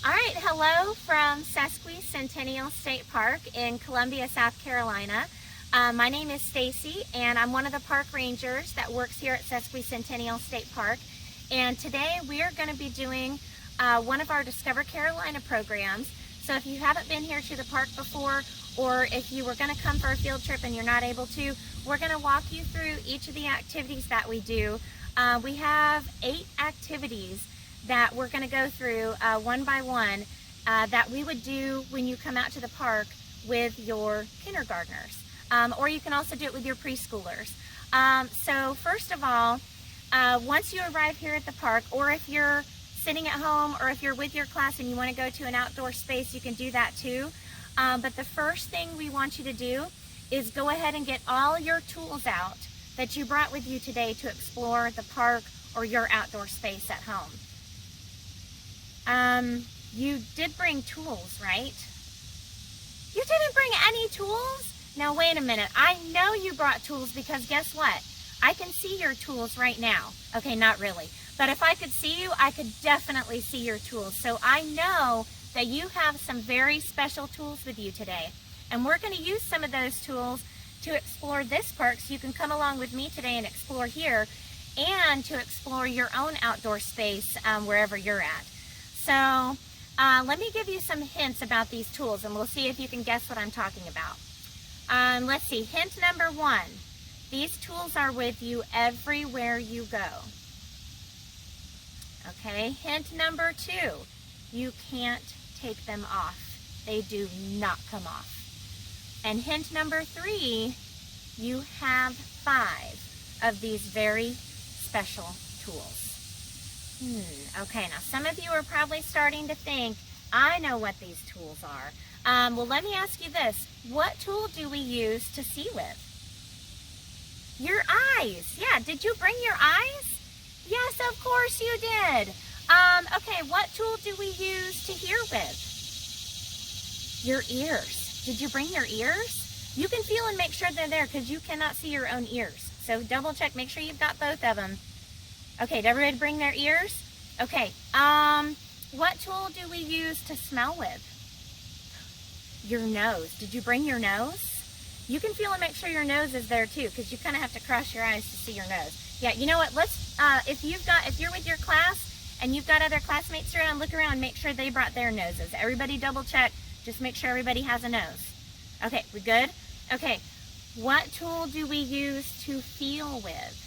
All right, hello from Sense-sational State Park in Columbia, South Carolina. My name is Stacy, and I'm one of the park rangers that works here at Sense-sational State Park. And today we are going to be doing one of our Discover Carolina programs. So if you haven't been here to the park before, or if you were going to come for a field trip and you're not able to, we're going to walk you through each of the activities that we do. We have 8 activities that we're going to go through one by one that we would do when you come out to the park with your kindergartners. Or you can also do it with your preschoolers. So first of all, once you arrive here at the park, or if you're sitting at home, or if you're with your class and you want to go to an outdoor space, you can do that too. But the first thing we want you to do is go ahead and get all your tools out that you brought with you today to explore the park or your outdoor space at home. You did bring tools, right? You didn't bring any tools? Now wait a minute, I know you brought tools because guess what? I can see your tools right now. Okay, not really. But if I could see you, I could definitely see your tools. So I know that you have some very special tools with you today. And we're going to use some of those tools to explore this park, so you can come along with me today and explore here, and to explore your own outdoor space wherever you're at. So let me give you some hints about these tools, and we'll see if you can guess what I'm talking about. Let's see, hint number 1. These tools are with you everywhere you go. Okay, hint number 2. You can't take them off. They do not come off. And hint number 3, you have 5 of these very special tools. Okay, now some of you are probably starting to think, I know what these tools are. Well, let me ask you this. What tool do we use to see with? Your eyes. Yeah, did you bring your eyes? Yes, of course you did. Okay, what tool do we use to hear with? Your ears. Did you bring your ears? You can feel and make sure they're there because you cannot see your own ears. So double check, make sure you've got both of them. Okay, did everybody bring their ears? Okay, what tool do we use to smell with? Your nose. Did you bring your nose? You can feel and make sure your nose is there too, because you kind of have to cross your eyes to see your nose. Yeah, you know what, let's, if you're with your class and you've got other classmates around, look around, make sure they brought their noses. Everybody double check, just make sure everybody has a nose. Okay, we good? Okay, what tool do we use to feel with?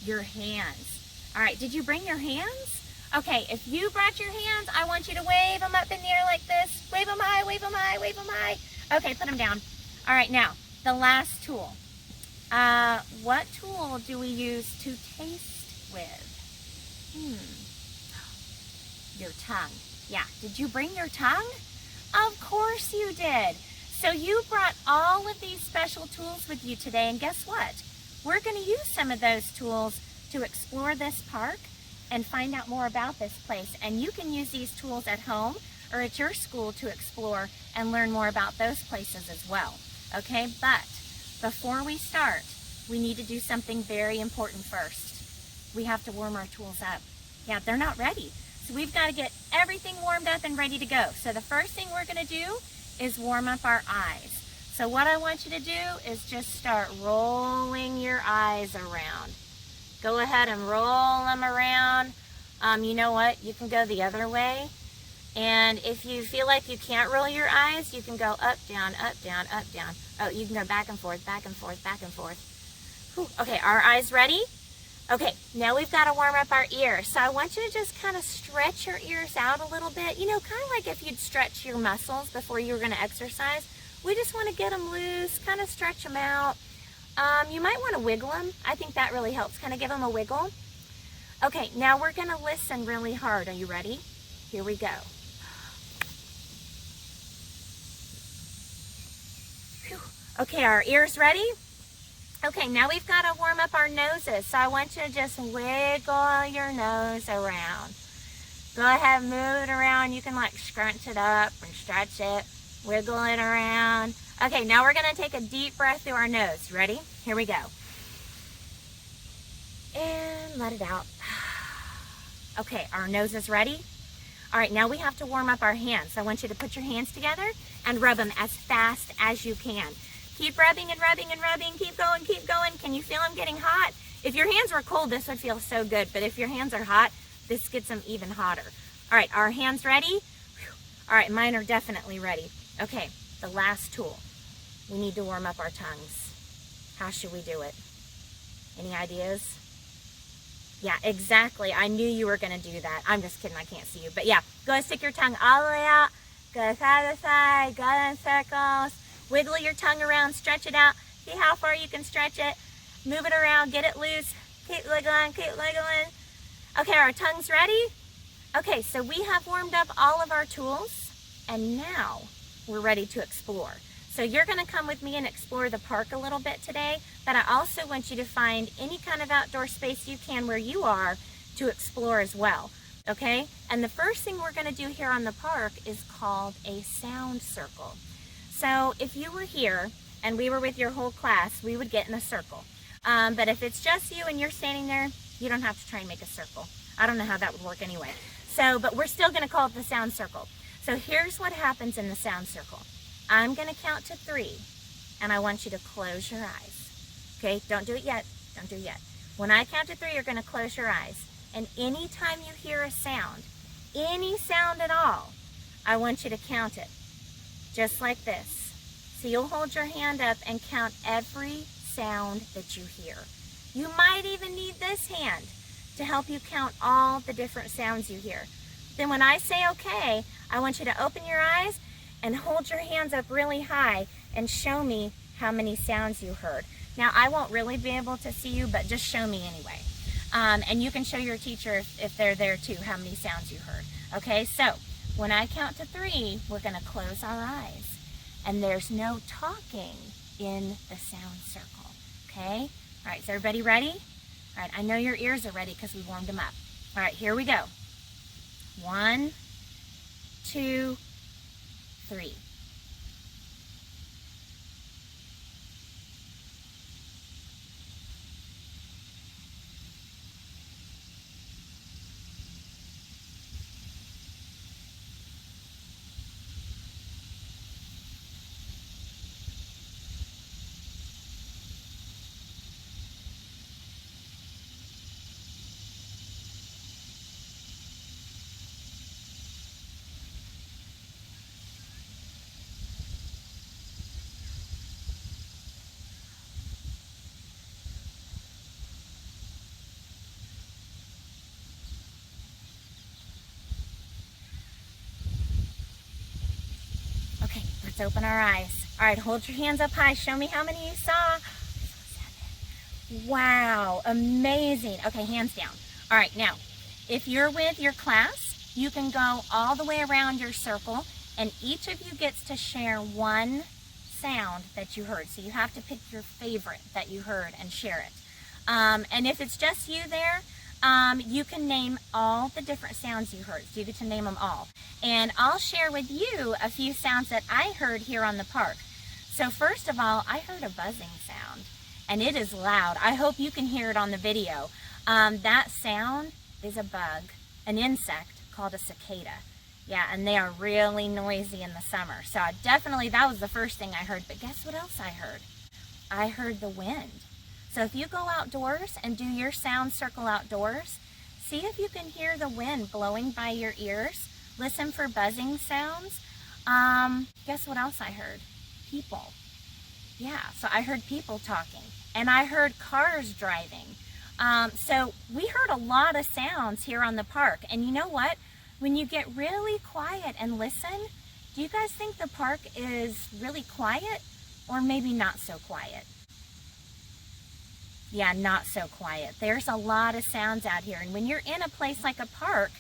Your hands. All right, did you bring your hands? Okay, if you brought your hands, I want you to wave them up in the air like this. Wave them high, wave them high, wave them high. Okay, put them down. All right, now, the last tool. What tool do we use to taste with? Your tongue. Yeah, did you bring your tongue? Of course you did. So you brought all of these special tools with you today, and guess what? We're going to use some of those tools to explore this park and find out more about this place. And you can use these tools at home or at your school to explore and learn more about those places as well. Okay, but before we start, we need to do something very important first. We have to warm our tools up. Yeah, they're not ready. So we've got to get everything warmed up and ready to go. So the first thing we're going to do is warm up our eyes. So what I want you to do is just start rolling your eyes around. Go ahead and roll them around. You know what? You can go the other way. And if you feel like you can't roll your eyes, you can go up, down, up, down, up, down. Oh, you can go back and forth, back and forth, back and forth. Whew. Okay, our eyes ready? Okay, now we've got to warm up our ears. So I want you to just kind of stretch your ears out a little bit. You know, kind of like if you'd stretch your muscles before you were going to exercise. We just want to get them loose, kind of stretch them out. You might want to wiggle them. I think that really helps. Kind of give them a wiggle. Okay, now we're going to listen really hard. Are you ready? Here we go. Whew. Okay, our ears ready? Okay, now we've got to warm up our noses. So I want you to just wiggle your nose around. Go ahead, move it around. You can like scrunch it up and stretch it. Wiggle it around. Okay, now we're going to take a deep breath through our nose. Ready? Here we go. And let it out. Okay, our nose is ready. All right, now we have to warm up our hands. So I want you to put your hands together and rub them as fast as you can. Keep rubbing and rubbing and rubbing. Keep going, keep going. Can you feel them getting hot? If your hands were cold, this would feel so good. But if your hands are hot, this gets them even hotter. All right, our hands ready? Whew. All right, mine are definitely ready. Okay, the last tool. We need to warm up our tongues. How should we do it? Any ideas? Yeah, exactly. I knew you were going to do that. I'm just kidding. I can't see you. But yeah, go ahead, stick your tongue all the way out. Go side to side. Go in circles. Wiggle your tongue around. Stretch it out. See how far you can stretch it. Move it around. Get it loose. Keep wiggling. Keep wiggling. Okay, our tongue's ready? Okay, so we have warmed up all of our tools. And now we're ready to explore. So you're going to come with me and explore the park a little bit today, but I also want you to find any kind of outdoor space you can where you are to explore as well, okay? And the first thing we're going to do here on the park is called a sound circle. So if you were here and we were with your whole class, we would get in a circle. But if it's just you and you're standing there, you don't have to try and make a circle. I don't know how that would work anyway. So, but we're still going to call it the sound circle. So here's what happens in the sound circle. I'm going to count to 3, and I want you to close your eyes. Okay, don't do it yet. Don't do it yet. When I count to 3, you're going to close your eyes. And anytime you hear a sound, any sound at all, I want you to count it. Just like this. So you'll hold your hand up and count every sound that you hear. You might even need this hand to help you count all the different sounds you hear. Then when I say okay, I want you to open your eyes and hold your hands up really high and show me how many sounds you heard. Now, I won't really be able to see you, but just show me anyway. And you can show your teacher if they're there too, how many sounds you heard. Okay, so when I count to 3, we're gonna close our eyes. And there's no talking in the sound circle, okay? All right, is everybody ready? All right, I know your ears are ready because we warmed them up. All right, here we go. 1, 2, 3. Okay, let's open our eyes. All right, hold your hands up high. Show me how many you saw. Wow, amazing. Okay, hands down. All right, now, if you're with your class, you can go all the way around your circle, and each of you gets to share one sound that you heard. So you have to pick your favorite that you heard and share it. And if it's just you there, you can name all the different sounds you heard. So you get to name them all. And I'll share with you a few sounds that I heard here on the park. So first of all, I heard a buzzing sound, and it is loud. I hope you can hear it on the video. That sound is a bug, an insect called a cicada. Yeah, and they are really noisy in the summer. So that was the first thing I heard. But guess what else I heard? I heard the wind. So if you go outdoors and do your sound circle outdoors, see if you can hear the wind blowing by your ears. Listen for buzzing sounds. Guess what else I heard? People. Yeah, so I heard people talking. And I heard cars driving. So we heard a lot of sounds here on the park. And you know what? When you get really quiet and listen, do you guys think the park is really quiet or maybe not so quiet? Yeah, not so quiet. There's a lot of sounds out here. And when you're in a place like a park,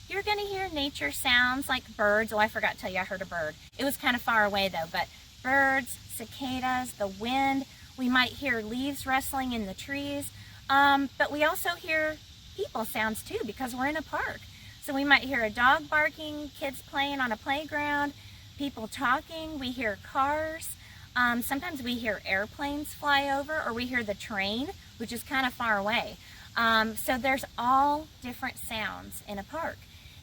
you're going to hear nature sounds like birds. Oh, I forgot to tell you, I heard a bird. It was kind of far away though, but birds, cicadas, the wind. We might hear leaves rustling in the trees. But we also hear people sounds too because we're in a park. So we might hear a dog barking, kids playing on a playground, people talking. We hear cars. Sometimes we hear airplanes fly over, or we hear the train, which is kind of far away. So there's all different sounds in a park.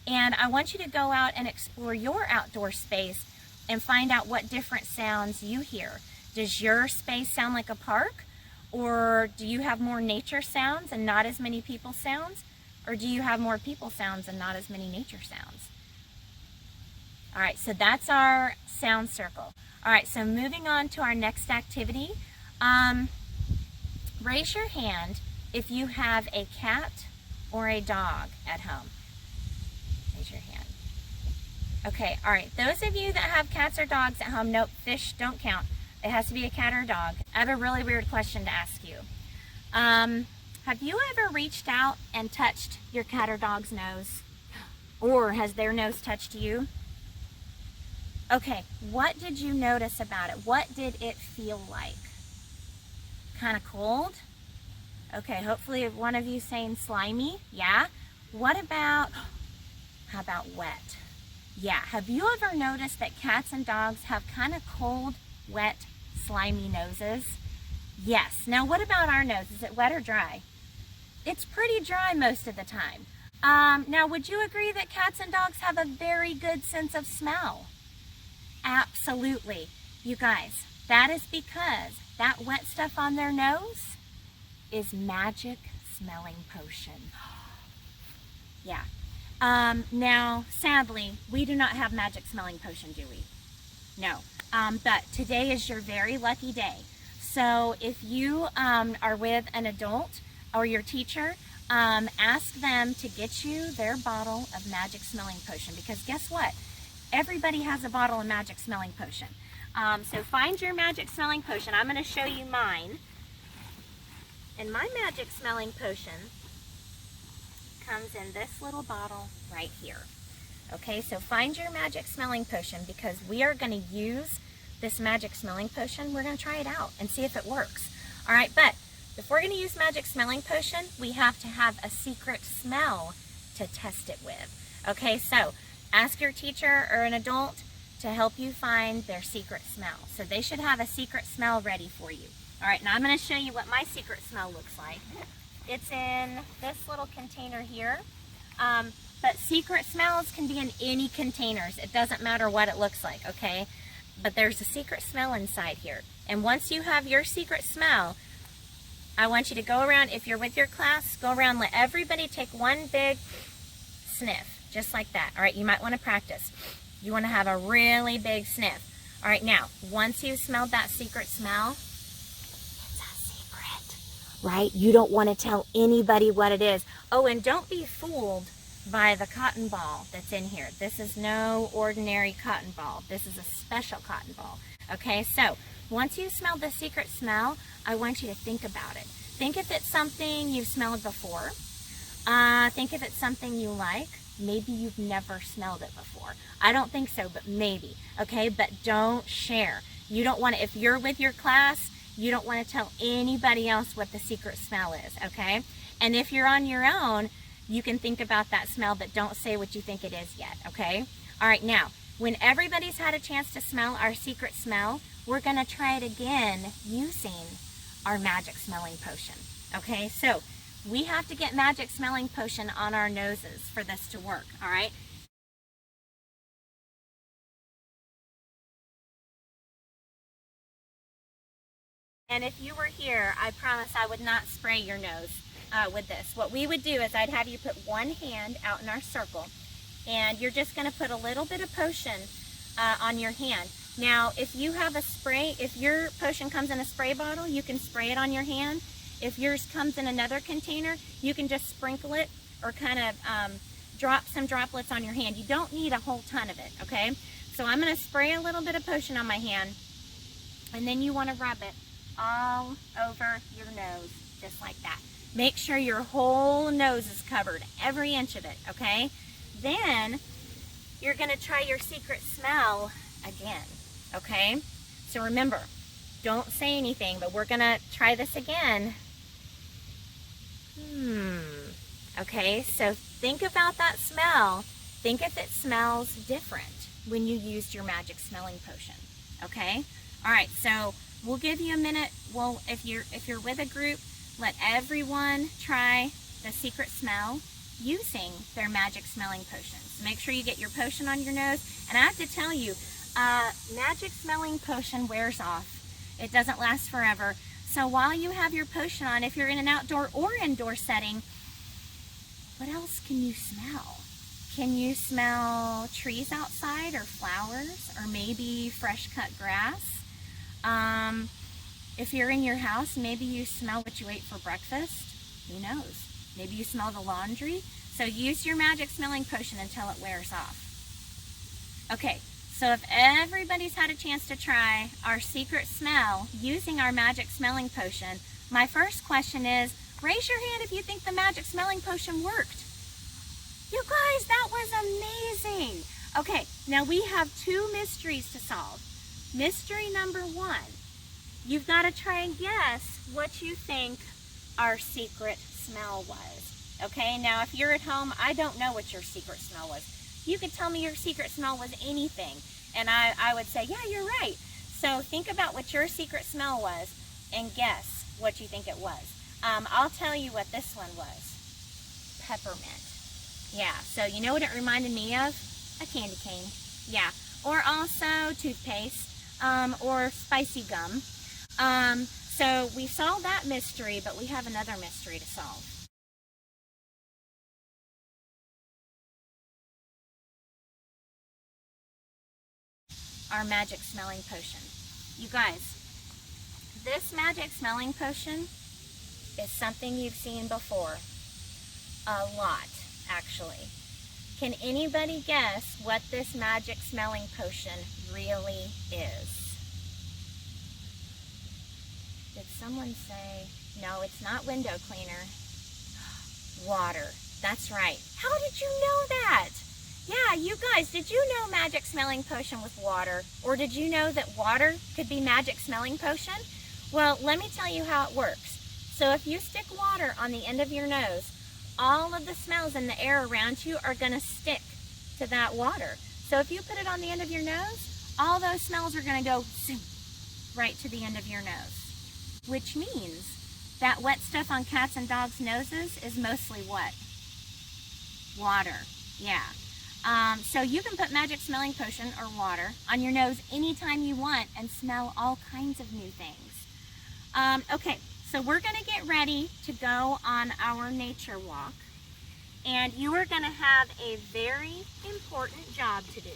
And I want you to go out and explore your outdoor space and find out what different sounds you hear. Does your space sound like a park? Or do you have more nature sounds and not as many people sounds? Or do you have more people sounds and not as many nature sounds? All right, so that's our sound circle. All right, so moving on to our next activity. Raise your hand if you have a cat or a dog at home. Raise your hand. Okay, all right, those of you that have cats or dogs at home, nope, fish don't count. It has to be a cat or a dog. I have a really weird question to ask you. Have you ever reached out and touched your cat or dog's nose? Or has their nose touched you? Okay, what did you notice about it? What did it feel like? Kind of cold? Okay, hopefully one of you saying slimy. Yeah. What about, how about wet? Yeah, have you ever noticed that cats and dogs have kind of cold, wet, slimy noses? Yes. Now what about our nose? Is it wet or dry? It's pretty dry most of the time. Now would you agree that cats and dogs have a very good sense of smell? Absolutely. You guys, that is because that wet stuff on their nose is magic smelling potion. Yeah. Now, sadly, we do not have magic smelling potion, do we? No. But today is your very lucky day. So if you are with an adult or your teacher, ask them to get you their bottle of magic smelling potion, because guess what? Everybody has a bottle of magic smelling potion. So find your magic smelling potion. I'm going to show you mine. And my magic smelling potion comes in this little bottle right here. Okay, so find your magic smelling potion, because we are going to use this magic smelling potion. We're going to try it out and see if it works. All right, but if we're going to use magic smelling potion, we have to have a secret smell to test it with. Okay, so ask your teacher or an adult to help you find their secret smell. So they should have a secret smell ready for you. All right, now I'm going to show you what my secret smell looks like. It's in this little container here. But secret smells can be in any containers. It doesn't matter what it looks like, okay? But there's a secret smell inside here. And once you have your secret smell, I want you to go around, if you're with your class, go around, let everybody take one big sniff, just like that. All right, you might want to practice. You want to have a really big sniff. All right, now, once you've smelled that secret smell, it's a secret, right? You don't want to tell anybody what it is. Oh, and don't be fooled by the cotton ball that's in here. This is no ordinary cotton ball. This is a special cotton ball. Okay, so once you smell the secret smell, I want you to think about it. Think if it's something you've smelled before. Think if it's something you like. Maybe you've never smelled it before. I don't think so, but maybe. Okay, but don't share. You don't want to, if you're with your class, you don't want to tell anybody else what the secret smell is, okay? And if you're on your own, you can think about that smell, but don't say what you think it is yet, okay? All right, now, when everybody's had a chance to smell our secret smell, we're going to try it again using our magic smelling potion, okay? So we have to get magic smelling potion on our noses for this to work, all right? And if you were here, I promise I would not spray your nose with this. What we would do is I'd have you put one hand out in our circle, and you're just going to put a little bit of potion on your hand. Now, if you have a spray, if your potion comes in a spray bottle, you can spray it on your hand. If yours comes in another container, you can just sprinkle it or kind of drop some droplets on your hand. You don't need a whole ton of it, okay? So I'm going to spray a little bit of potion on my hand, and then you want to rub it all over your nose, just like that. Make sure your whole nose is covered, every inch of it, okay? Then you're going to try your secret smell again, okay? So remember, don't say anything, but we're going to try this again. Okay, so think about that smell. Think if it smells different when you used your magic smelling potion, okay? All right, so we'll give you a minute. Well, if you're with a group, let everyone try the secret smell using their magic smelling potions. So make sure you get your potion on your nose. And I have to tell you, magic smelling potion wears off. It doesn't last forever. So while you have your potion on, if you're in an outdoor or indoor setting, what else can you smell? Can you smell trees outside, or flowers, or maybe fresh cut grass? If you're in your house, maybe you smell what you ate for breakfast. Who knows? Maybe you smell the laundry. So use your magic smelling potion until it wears off. Okay, so if everybody's had a chance to try our secret smell using our magic smelling potion, my first question is, raise your hand if you think the magic smelling potion worked. You guys, that was amazing. Okay, now we have 2 mysteries to solve. Mystery number 1, you've got to try and guess what you think our secret smell was. Okay, now if you're at home, I don't know what your secret smell was. You could tell me your secret smell was anything, and I would say, yeah, you're right. So think about what your secret smell was and guess what you think it was. I'll tell you what this one was. Peppermint. Yeah, so you know what it reminded me of? A candy cane. Yeah, or also toothpaste, or spicy gum. So we solved that mystery, but we have another mystery to solve. Our magic smelling potion. You guys, this magic smelling potion is something you've seen before. A lot, actually. Can anybody guess what this magic smelling potion really is? Did someone say, no, it's not window cleaner. Water. That's right. How did you know that? Yeah, you guys, did you know magic smelling potion was water? Or did you know that water could be magic smelling potion? Well, let me tell you how it works. So if you stick water on the end of your nose, all of the smells in the air around you are going to stick to that water. So if you put it on the end of your nose, all those smells are going to go right to the end of your nose. Which means that wet stuff on cats and dogs' noses is mostly what? Water. Yeah. So you can put magic smelling potion or water on your nose anytime you want and smell all kinds of new things. Okay, so we're going to get ready to go on our nature walk. And you are going to have a very important job to do.